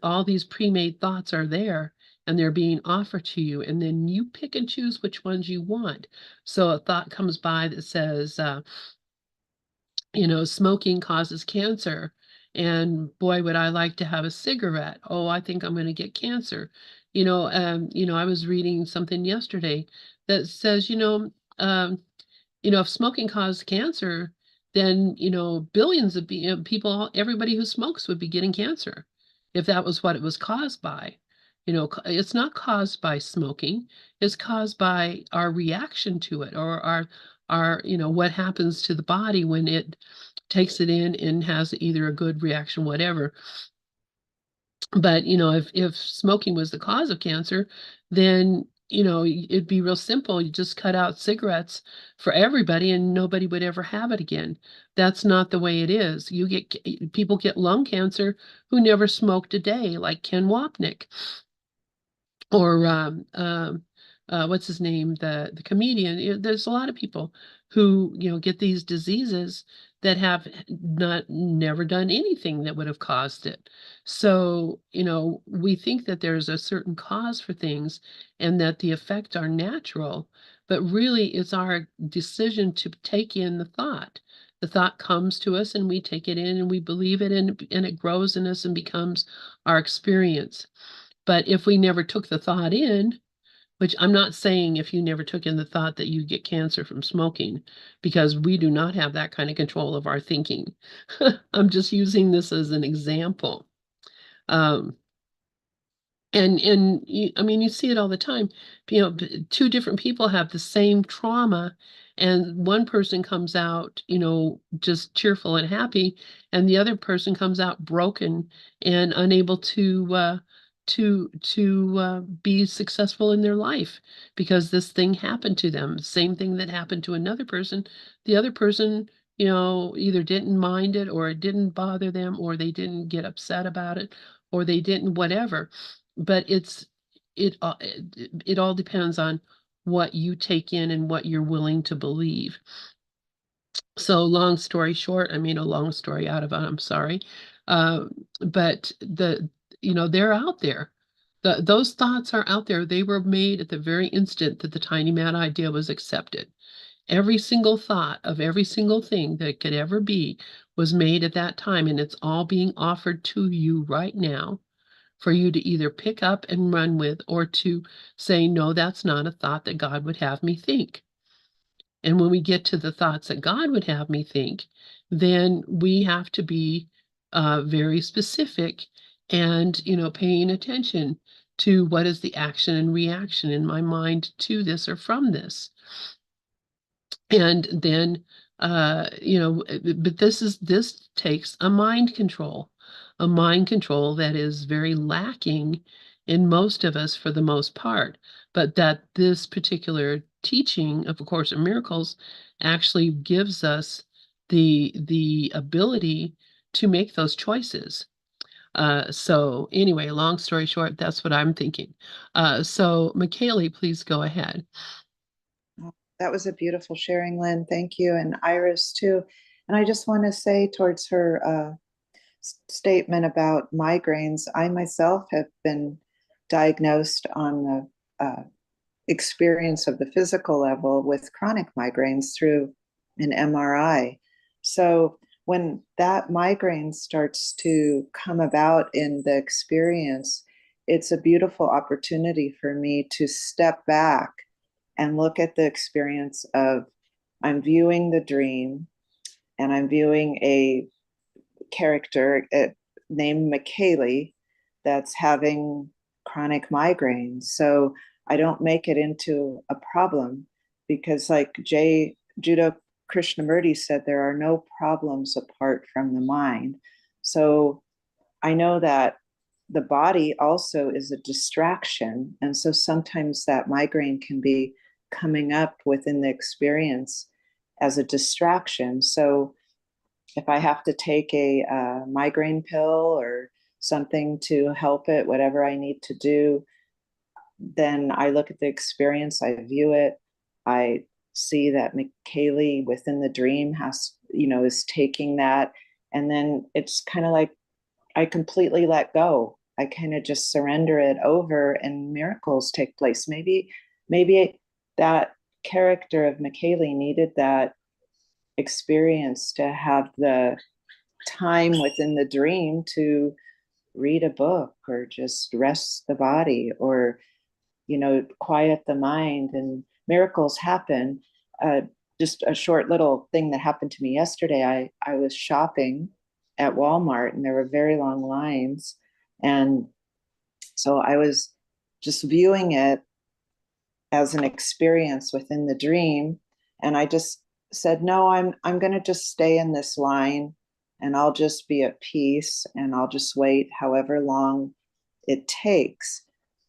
Speaker 1: all these pre-made thoughts are there and they're being offered to you, and then you pick and choose which ones you want. So a thought comes by that says, smoking causes cancer. And boy, would I like to have a cigarette. Oh, I think I'm going to get cancer. I was reading something yesterday that says, if smoking caused cancer, then, billions of people, everybody who smokes would be getting cancer if that was what it was caused by. It's not caused by smoking, it's caused by our reaction to it, or our, what happens to the body when it takes it in and has either a good reaction, whatever. But, if smoking was the cause of cancer, then, it'd be real simple. You just cut out cigarettes for everybody and nobody would ever have it again. That's not the way it is. People get lung cancer who never smoked a day, like Ken Wapnick, or what's his name, the comedian. There's a lot of people who get these diseases that have never done anything that would have caused it. So we think that there's a certain cause for things and that the effects are natural, but really it's our decision to take in the thought. The thought comes to us and we take it in and we believe it, and it grows in us and becomes our experience. But if we never took the thought in, which I'm not saying if you never took in the thought that you get cancer from smoking, because we do not have that kind of control of our thinking. I'm just using this as an example. Um, I mean, you see it all the time. Two different people have the same trauma, and one person comes out, just cheerful and happy, and the other person comes out broken and unable to be successful in their life because this thing happened to them. Same thing that happened to another person. The other person, either didn't mind it, or it didn't bother them, or they didn't get upset about it, or they didn't whatever. But it all depends on what you take in and what you're willing to believe. So long story short, I mean a long story out of it, I'm sorry. Uh, but they're out there. Those thoughts are out there. They were made at the very instant that the tiny mad idea was accepted. Every single thought of every single thing that could ever be was made at that time, and it's all being offered to you right now for you to either pick up and run with, or to say, no, that's not a thought that God would have me think. And when we get to the thoughts that God would have me think, then we have to be very specific and, paying attention to what is the action and reaction in my mind to this or from this. And then, but this takes a mind control that is very lacking in most of us for the most part, but that this particular teaching of A Course in Miracles actually gives us the ability to make those choices. So anyway, long story short, that's what I'm thinking. So McKaylee, please go ahead.
Speaker 5: That was a beautiful sharing, Lynn. Thank you. And Iris, too. And I just want to say towards her statement about migraines, I myself have been diagnosed on the experience of the physical level with chronic migraines through an MRI. So when that migraine starts to come about in the experience, it's a beautiful opportunity for me to step back and look at the experience of, I'm viewing the dream and I'm viewing a character named McKaylee that's having chronic migraines. So I don't make it into a problem, because like Judo Krishnamurti said, there are no problems apart from the mind. So I know that the body also is a distraction. And so sometimes that migraine can be coming up within the experience as a distraction. So if I have to take a migraine pill or something to help it, whatever I need to do, then I look at the experience, I view it, I see that McKaylee within the dream has, is taking that. And then it's kind of like I completely let go. I kind of just surrender it over and miracles take place. Maybe that character of McKaylee needed that experience to have the time within the dream to read a book or just rest the body or quiet the mind, and miracles happen. Just a short little thing that happened to me yesterday. I was shopping at Walmart and there were very long lines. And so I was just viewing it as an experience within the dream. And I just said, no, I'm going to just stay in this line and I'll just be at peace and I'll just wait however long it takes.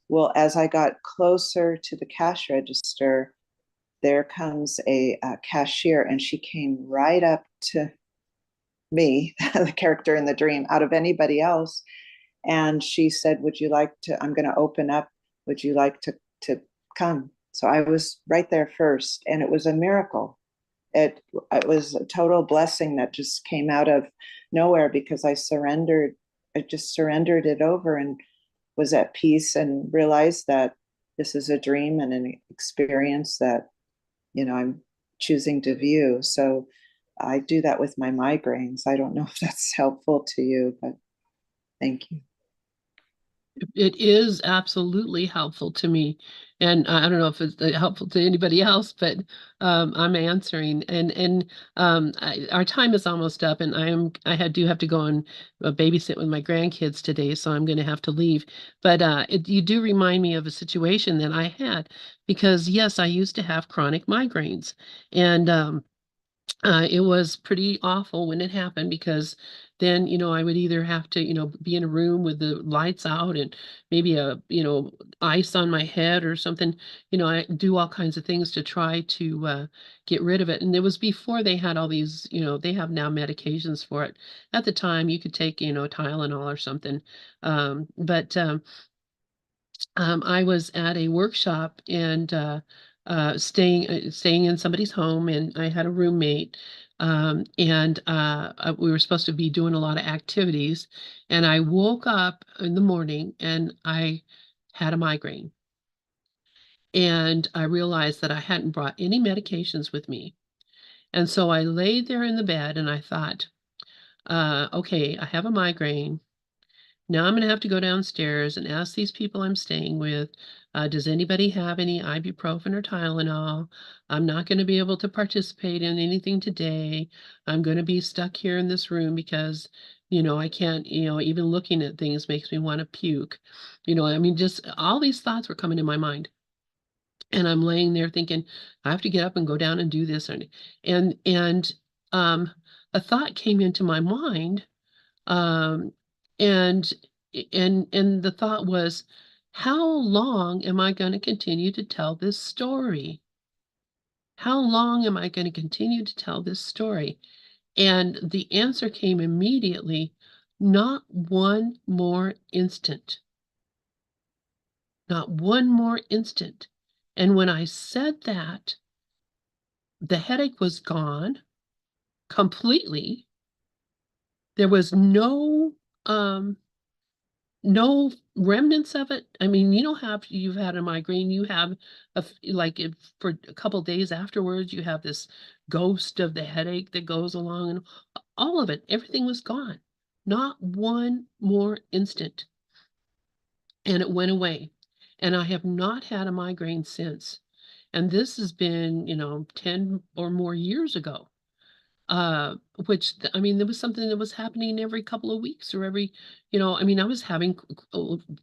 Speaker 5: Well, as I got closer to the cash register, there comes a cashier and she came right up to me, the character in the dream, out of anybody else. And she said, would you like to, I'm going to open up. Would you like to come? So I was right there first, and it was a miracle. It was a total blessing that just came out of nowhere because I just surrendered it over and was at peace and realized that this is a dream and an experience that, I'm choosing to view. So I do that with my migraines. I don't know if that's helpful to you, but thank you.
Speaker 1: It is absolutely helpful to me. And I don't know if it's helpful to anybody else, but I'm answering. Our time is almost up, and do have to go and babysit with my grandkids today, so I'm going to have to leave. But you do remind me of a situation that I had, because yes, I used to have chronic migraines, and it was pretty awful when it happened, because then, I would either have to, be in a room with the lights out and maybe ice on my head or something. I do all kinds of things to try to get rid of it. And it was before they had all these, they have now medications for it. At the time, you could take, Tylenol or something. I was at a workshop and staying in somebody's home, and I had a roommate. We were supposed to be doing a lot of activities, and I woke up in the morning and I had a migraine. And I realized that I hadn't brought any medications with me. And so I laid there in the bed and I thought, okay, I have a migraine. Now I'm going to have to go downstairs and ask these people I'm staying with, does anybody have any ibuprofen or Tylenol? I'm not going to be able to participate in anything today. I'm going to be stuck here in this room because, I can't, even looking at things makes me want to puke. Just all these thoughts were coming in my mind. And I'm laying there thinking, I have to get up and go down and do this. And um, a thought came into my mind, um, and and the thought was, how long am I going to continue to tell this story? How long am I going to continue to tell this story? And the answer came immediately, not one more instant. Not one more instant. And when I said that, the headache was gone completely. There was no remnants of it. I mean, you've had a migraine, you have for a couple days afterwards, you have this ghost of the headache that goes along, and all of it, everything was gone. Not one more instant. And it went away. And I have not had a migraine since. And this has been, 10 or more years ago. There was something that was happening every couple of weeks or I was having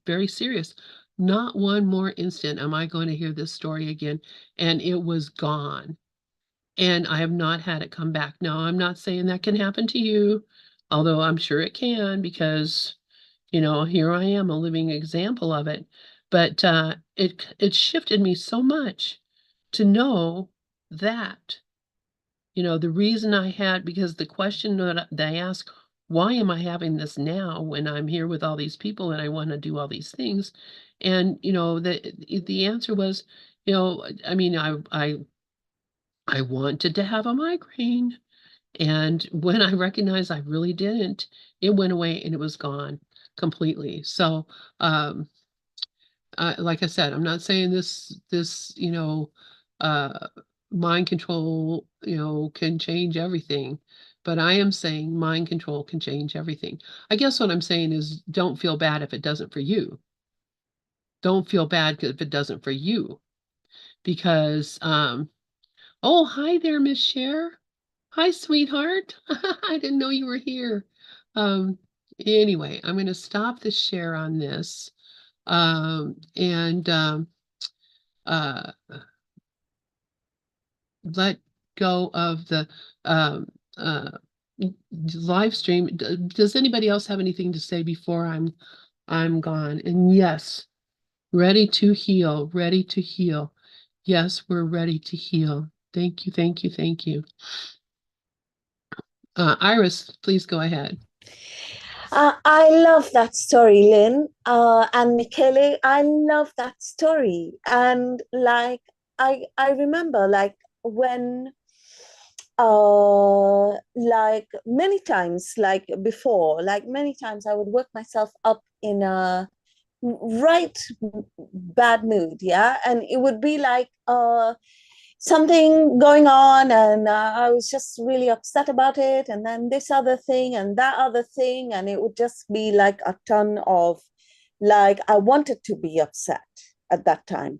Speaker 1: very serious. Not one more instant am I going to hear this story again. And it was gone. And I have not had it come back. Now, I'm not saying that can happen to you, although I'm sure it can, because, here I am, a living example of it. But it shifted me so much to know that the reason because the question that I ask, why am I having this now when I'm here with all these people and I want to do all these things? And, the answer was, I mean, I wanted to have a migraine. And when I recognized I really didn't, it went away and it was gone completely. So, like I said, I'm not saying this, uh, mind control, can change everything, but I am saying mind control can change everything. I guess what I'm saying is don't feel bad if it doesn't for you. Don't feel bad if it doesn't for you, because, oh, hi there, Miss Cher. Hi, sweetheart. I didn't know you were here. Um, anyway, I'm going to stop the share on this. And uh, let go of the um, uh, live stream. Does anybody else have anything to say before I'm gone? And yes, ready to heal, ready to heal. Yes, we're ready to heal. Thank you, thank you, thank you. Iris, please go ahead.
Speaker 2: I love that story, Lynn. And Michele, I love that story. And like, I remember like when, like many times, like before, like many times I would work myself up in a right bad mood. Yeah. And it would be like, something going on and I was just really upset about it, and then this other thing and that other thing, and it would just be like a ton of, like, I wanted to be upset at that time.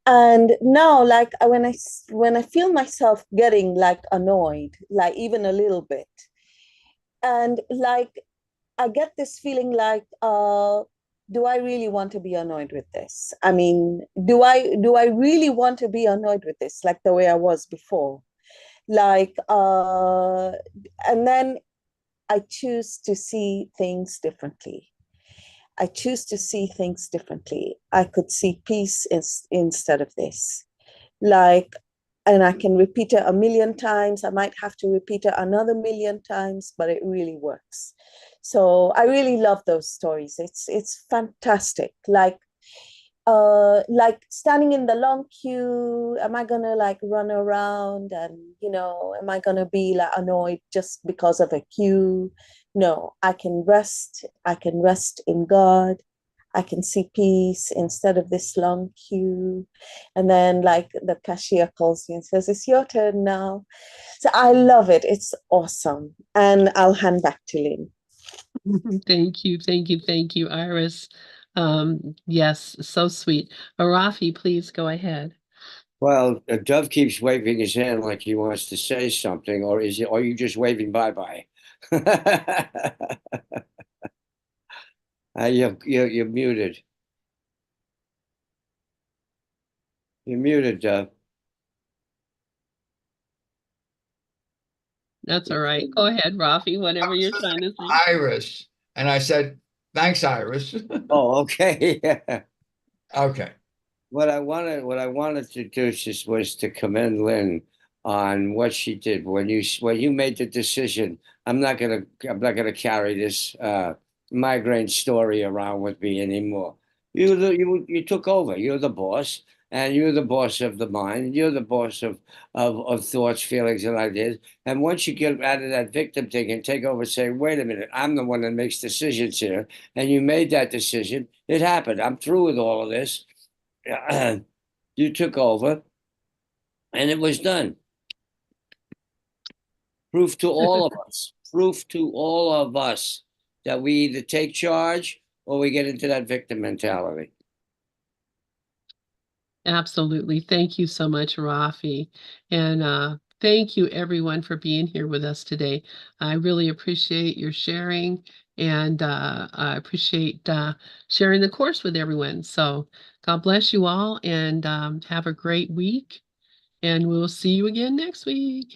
Speaker 2: And now like when I feel myself getting like annoyed, like even a little bit, and like I get this feeling like, do I really want to be annoyed with this? I mean, do I really want to be annoyed with this like the way I was before? Like, and then I choose to see things differently. I choose to see things differently. I could see peace instead of this. Like, and I can repeat it a million times. I might have to repeat it another million times, but it really works. So I really love those stories. It's fantastic. Like standing in the long queue, am I gonna like run around and am I gonna be like annoyed just because of a queue? No, I can rest in God. I can see peace instead of this long queue. And then like the cashier calls you and says, it's your turn now. So I love it. It's awesome. And I'll hand back to Lynn.
Speaker 1: Thank you, thank you, thank you, Iris. Yes, so sweet. Rafi, please go ahead.
Speaker 4: Well, Dove keeps waving his hand like he wants to say something, or are you just waving bye-bye? You're muted. You're muted, Dove.
Speaker 1: That's all right. Go ahead, Rafi, whatever you're trying to say.
Speaker 3: Iris. And I said, thanks, Iris.
Speaker 4: Oh, okay. Yeah.
Speaker 3: Okay.
Speaker 4: What I wanted to do just was to commend Lynn on what she did when you made the decision. I'm not gonna carry this migraine story around with me anymore. You took over. You're the boss, and you're the boss of the mind. You're the boss of thoughts, feelings, and ideas. And once you get out of that victim thing and take over, say, wait a minute, I'm the one that makes decisions here, and you made that decision. It happened. I'm through with all of this. You took over and it was done. Proof to all of us, proof to all of us that we either take charge or we get into that victim mentality.
Speaker 1: Absolutely. Thank you so much, Rafi. And thank you everyone for being here with us today. I really appreciate your sharing, and I appreciate sharing the course with everyone. So God bless you all, and have a great week, and we'll see you again next week.